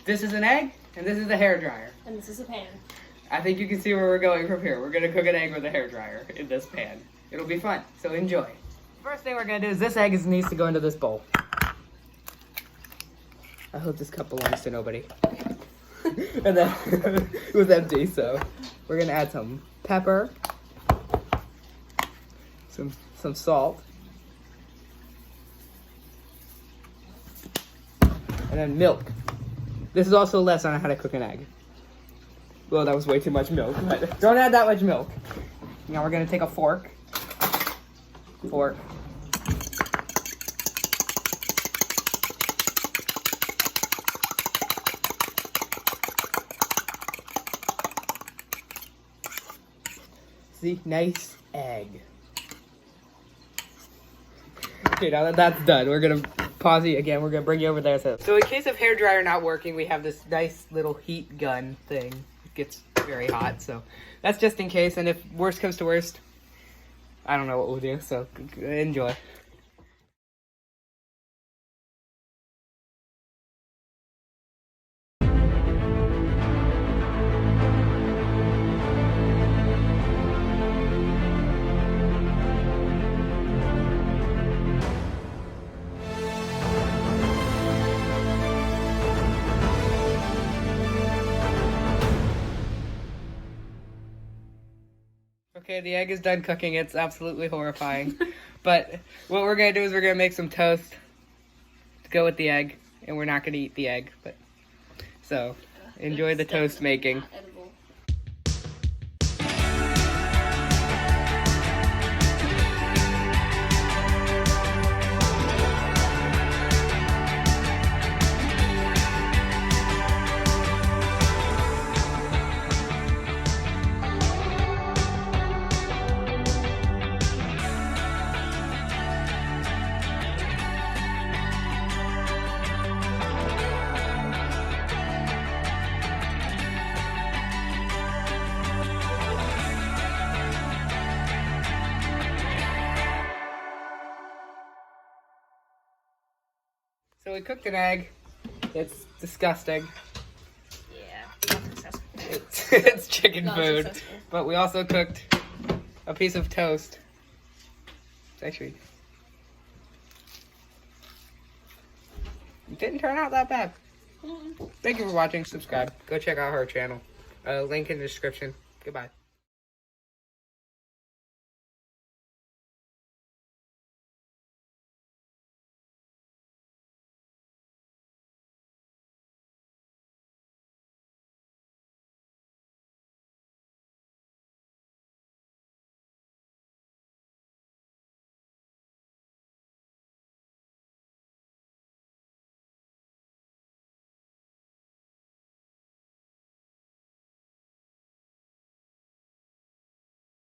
This is an egg, and this is a hairdryer. And this is a pan. I think you can see where we're going from here. We're gonna cook an egg with a hairdryer in this pan. It'll be fun, so enjoy. First thing we're gonna do is this egg needs to go into this bowl. I hope this cup belongs to nobody. And then it was empty, so we're gonna add some pepper, some salt, and then milk. This is also a lesson on how to cook an egg. Well, that was way too much milk, but don't add that much milk. Now we're gonna take a fork. See, nice egg. Okay, now that that's done, we're gonna pause it again. We're gonna bring you over there. So in case of hairdryer not working, we have this nice little heat gun thing. It gets very hot, so that's just in case. And if worst comes to worst, I don't know what we'll do. So enjoy. Okay, the egg is done cooking. It's absolutely horrifying. But what we're going to do is we're going to make some toast to go with the egg. And we're not going to eat the egg. But so, enjoy the toast making. So we cooked an egg. It's disgusting. Yeah, not successful. It's chicken Not food. successful. But we also cooked a piece of toast. It's actually, it didn't turn out that bad. Thank you for watching. Subscribe. Go check out her channel. Link in the description. Goodbye.